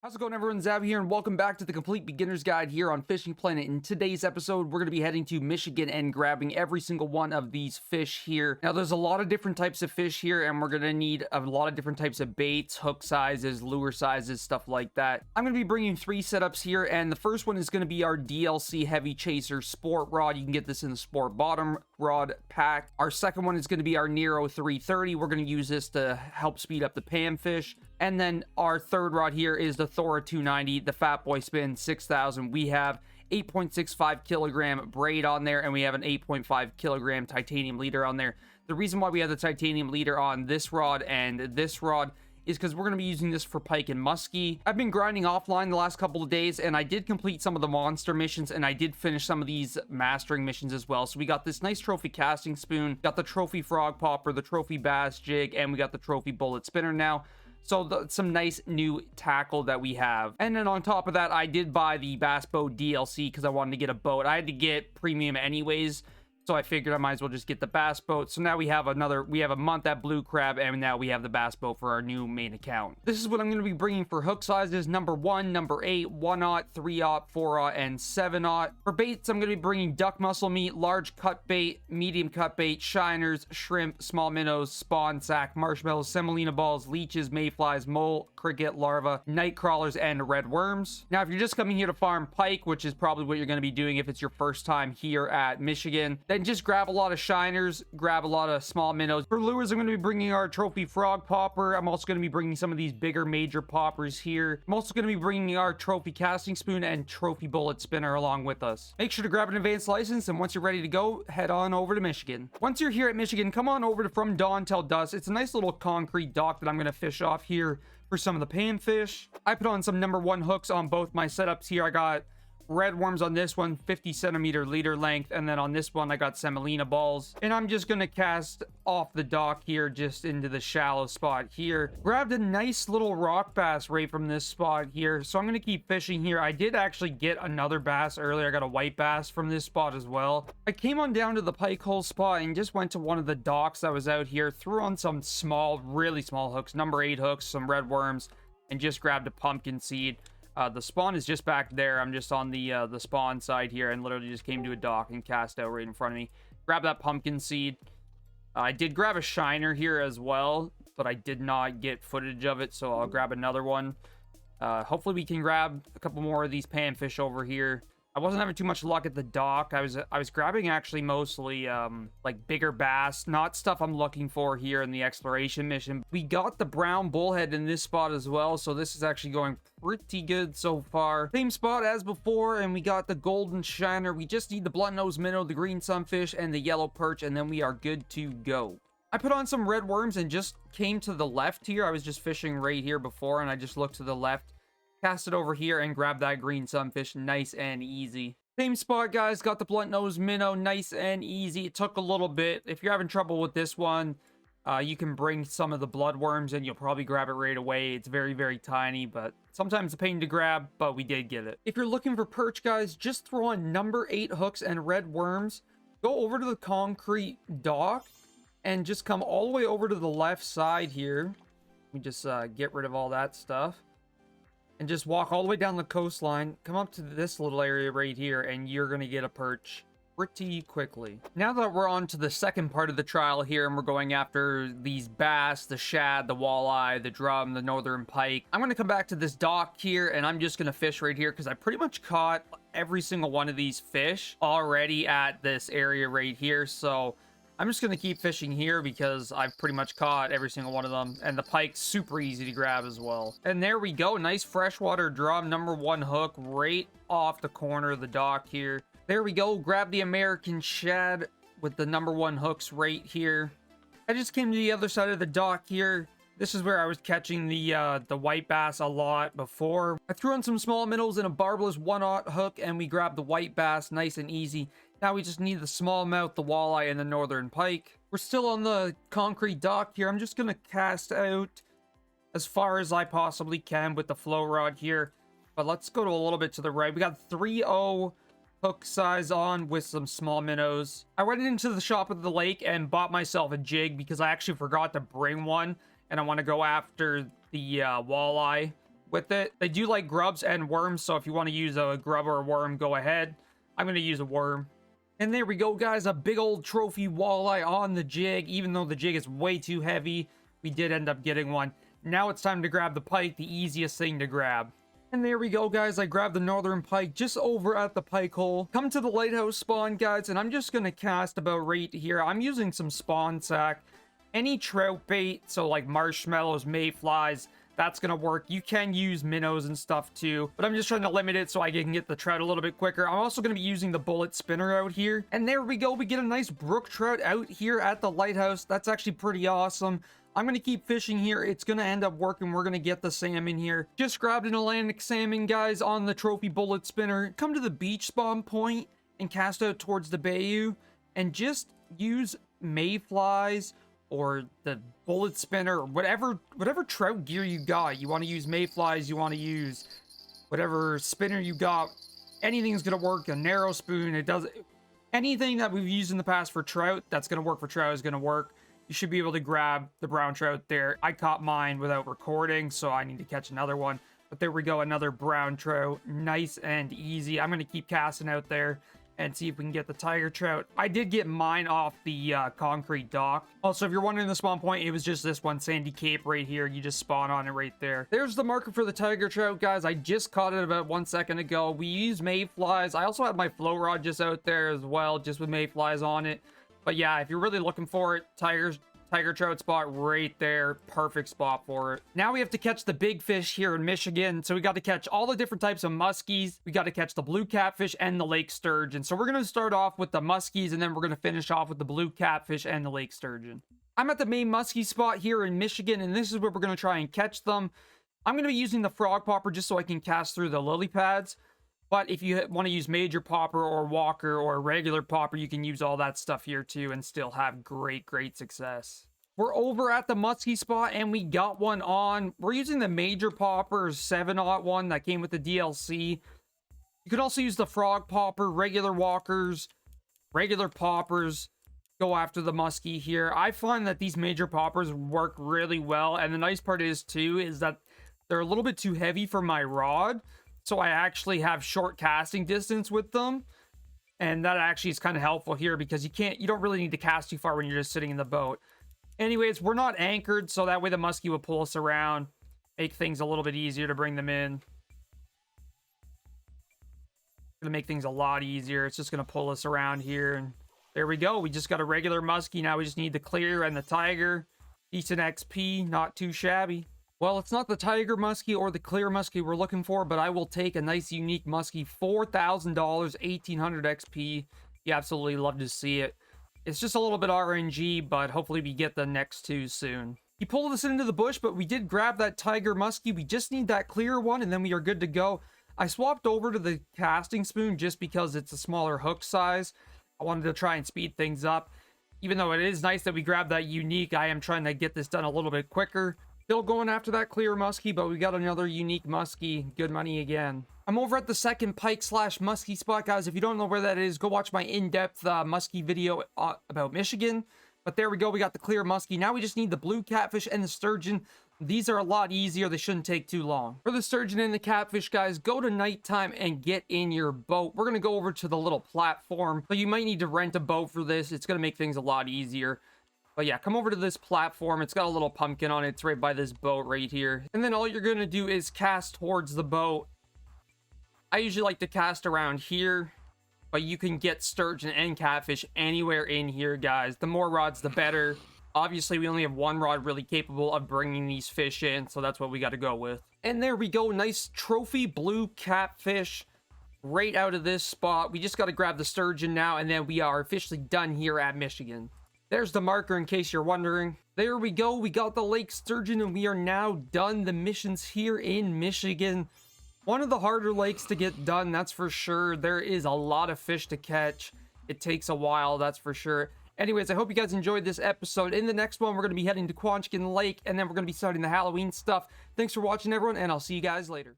How's it going, everyone? Zabby here, and welcome back to the Complete Beginner's Guide here on Fishing Planet. In today's episode, we're going to be heading to Michigan and grabbing every single one of these fish here. Now, there's a lot of different types of fish here, and we're going to need a lot of different types of baits, hook sizes, lure sizes, stuff like that. I'm going to be bringing 3 setups here, and the first one is going to be our DLC Heavy Chaser Sport Rod. You can get this in the Sport Bottom Rod pack. Our second one is going to be our Nero 330. We're going to use this to help speed up the panfish. And then our third rod here is the Thora 290, the Fat Boy Spin 6000. We have 8.65 kilogram braid on there, and we have an 8.5 kilogram titanium leader on there. The reason why we have the titanium leader on this rod and this rod is because we're going to be using this for pike and muskie. I've been grinding offline the last couple of days, and I did complete some of the monster missions, and I did finish some of these mastering missions as well. So we got this nice trophy casting spoon, got the trophy frog popper, the trophy bass jig, and we got the trophy bullet spinner now. So some nice new tackle that we have. And then on top of that, I did buy the bass boat DLC because I wanted to get a boat. I had to get premium anyways, so I figured I might as well just get the bass boat. So now we have a month at Blue Crab, and now we have the bass boat for our new main account. This is what I'm going to be bringing for hook sizes: number 1, number 8, 1/0, 3/0, 4/0, and 7/0. For baits, I'm going to be bringing duck muscle meat, large cut bait, medium cut bait, shiners, shrimp, small minnows, spawn, sack, marshmallows, semolina balls, leeches, mayflies, mole, cricket, larva, night crawlers, and red worms. Now, if you're just coming here to farm pike, which is probably what you're going to be doing if it's your first time here at Michigan, then just grab a lot of shiners, grab a lot of small minnows. For lures, I'm going to be bringing our trophy frog popper. I'm also going to be bringing some of these bigger major poppers here. I'm also going to be bringing our trophy casting spoon and trophy bullet spinner along with us. Make sure to grab an advanced license, and once you're ready to go, head on over to Michigan. Once you're here at Michigan, come on over to From Dawn Till Dusk. It's a nice little concrete dock that I'm going to fish off here for some of the panfish. I put on some number 1 hooks on both my setups here. I got red worms on this one, 50 centimeter leader length, and then on this one I got semolina balls. And I'm just gonna cast off the dock here, just into the shallow spot here. Grabbed a nice little rock bass right from this spot here, so I'm gonna keep fishing here. I did actually get another bass earlier. I got a white bass from this spot as well. I came on down to the pike hole spot and just went to one of the docks that was out here, threw on some small, really small hooks, number 8 hooks, some red worms, and just grabbed a pumpkin seed. The spawn is just back there. I'm just on the spawn side here, and literally just came to a dock and cast out right in front of me. Grab that pumpkin seed. I did grab a shiner here as well, but I did not get footage of it, so I'll grab another one. Hopefully we can grab a couple more of these panfish over here. I wasn't having too much luck at the dock. I was grabbing actually mostly like bigger bass, not stuff I'm looking for here in the exploration mission. We got the brown bullhead in this spot as well, so this is actually going pretty good so far. Same spot as before, and we got the golden shiner. We just need the blunt nose minnow, the green sunfish, and the yellow perch, and then we are good to go. I put on some red worms and just came to the left here. I was just fishing right here before, and I just looked to the left, cast it over here, and grab that green sunfish. Nice and easy. Same spot, guys. Got the blunt nose minnow. Nice and easy. It took a little bit. If you're having trouble with this one, you can bring some of the blood worms and you'll probably grab it right away. It's very, very tiny, but sometimes a pain to grab, but we did get it. If you're looking for perch, guys, just throw on number 8 hooks and red worms. Go over to the concrete dock and just come all the way over to the left side here. We just get rid of all that stuff. And just walk all the way down the coastline, come up to this little area right here, and you're going to get a perch pretty quickly. Now that we're on to the second part of the trial here, and we're going after these bass, the shad, the walleye, the drum, the northern pike, I'm going to come back to this dock here, and I'm just going to fish right here because I pretty much caught every single one of these fish already at this area right here. So I'm just going to keep fishing here because I've pretty much caught every single one of them. And the pike's super easy to grab as well. And there we go. Nice freshwater drum, number 1 hook right off the corner of the dock here. There we go. Grab the American shad with the number 1 hooks right here. I just came to the other side of the dock here. This is where I was catching the white bass a lot before. I threw on some small minnows and a barbless 1/0 hook, and we grabbed the white bass nice and easy. Now we just need the smallmouth, the walleye, and the northern pike. We're still on the concrete dock here. I'm just going to cast out as far as I possibly can with the flow rod here. But let's go to a little bit to the right. We got 3/0 hook size on with some small minnows. I went into the shop at the lake and bought myself a jig because I actually forgot to bring one. And I want to go after the walleye with it. They do like grubs and worms, so if you want to use a grub or a worm, go ahead. I'm going to use a worm. And there we go, guys. A big old trophy walleye on the jig. Even though the jig is way too heavy, we did end up getting one. Now it's time to grab the pike, the easiest thing to grab. And there we go, guys. I grabbed the northern pike just over at the pike hole. Come to the lighthouse spawn, guys, and I'm just going to cast about right here. I'm using some spawn sack. Any trout bait, so like marshmallows, mayflies, that's going to work. You can use minnows and stuff too, but I'm just trying to limit it so I can get the trout a little bit quicker. I'm also going to be using the bullet spinner out here. And there we go. We get a nice brook trout out here at the lighthouse. That's actually pretty awesome. I'm going to keep fishing here. It's going to end up working. We're going to get the salmon here. Just grabbed an Atlantic salmon, guys, on the trophy bullet spinner. Come to the beach spawn point and cast out towards the bayou and just use mayflies or the bullet spinner, or whatever trout gear you got. You want to use mayflies, you want to use whatever spinner you got. Anything's going to work. A narrow spoon, it does. Anything that we've used in the past for trout, that's going to work for trout is going to work. You should be able to grab the brown trout there. I caught mine without recording, so I need to catch another one. But there we go, another brown trout. Nice and easy. I'm going to keep casting out there and see if we can get the tiger trout. I did get mine off the concrete dock. Also, if you're wondering the spawn point, it was just this one, Sandy Cape right here. You just spawn on it right there. There's the marker for the tiger trout, guys. I just caught it about 1 second ago. We use mayflies. I also have my flow rod just out there as well, just with mayflies on it. But yeah, if you're really looking for it, tiger trout spot right there. Perfect spot for it. Now we have to catch the big fish here in Michigan. So we got to catch all the different types of muskies. We got to catch the blue catfish and the lake sturgeon. So we're going to start off with the muskies, and then we're going to finish off with the blue catfish and the lake sturgeon. I'm at the main muskie spot here in Michigan, and this is where we're going to try and catch them. I'm going to be using the frog popper just so I can cast through the lily pads. But if you want to use major popper or walker or regular popper, you can use all that stuff here too and still have great success. We're over at the muskie spot and we got one on. We're using the major popper 7/01 that came with the DLC. You could also use the frog popper, regular walkers, regular poppers. Go after the muskie here. I find that these major poppers work really well. And the nice part is too, is that they're a little bit too heavy for my rod. So I actually have short casting distance with them. And that actually is kind of helpful here because you don't really need to cast too far when you're just sitting in the boat. Anyways, we're not anchored, so that way the muskie will pull us around, make things a little bit easier to bring them in. Gonna make things a lot easier. It's just gonna pull us around here, and there we go. We just got a regular muskie. Now we just need the clear and the tiger. Decent XP, not too shabby. Well, it's not the tiger muskie or the clear muskie we're looking for, but I will take a nice unique muskie. $4,000, 1,800 XP. You absolutely love to see it. It's just a little bit RNG, but hopefully we get the next two soon. He pulled us into the bush, but we did grab that tiger muskie. We just need that clear one, and then we are good to go. I swapped over to the casting spoon just because it's a smaller hook size. I wanted to try and speed things up. Even though it is nice that we grabbed that unique, I am trying to get this done a little bit quicker. Still going after that clear muskie, but we got another unique muskie. Good money again. I'm over at the second pike / muskie spot, guys. If you don't know where that is, go watch my in-depth muskie video about Michigan. But there we go. We got the clear muskie. Now we just need the blue catfish and the sturgeon. These are a lot easier. They shouldn't take too long. For the sturgeon and the catfish, guys, go to nighttime and get in your boat. We're going to go over to the little platform. So you might need to rent a boat for this. It's going to make things a lot easier. But yeah, come over to this platform. It's got a little pumpkin on it. It's right by this boat right here. And then all you're going to do is cast towards the boat. I usually like to cast around here, but you can get sturgeon and catfish anywhere in here, guys. The more rods, the better. Obviously, we only have one rod really capable of bringing these fish in, so that's what we got to go with. And there we go. Nice trophy blue catfish right out of this spot. We just got to grab the sturgeon now, and then we are officially done here at Michigan. There's the marker in case you're wondering. There we go. We got the lake sturgeon, and we are now done the missions here in Michigan. One of the harder lakes to get done, that's for sure. There is a lot of fish to catch. It takes a while, that's for sure. Anyways, I hope you guys enjoyed this episode. In the next one, we're going to be heading to Quanchkin Lake, and then we're going to be starting the Halloween stuff. Thanks for watching, everyone, and I'll see you guys later.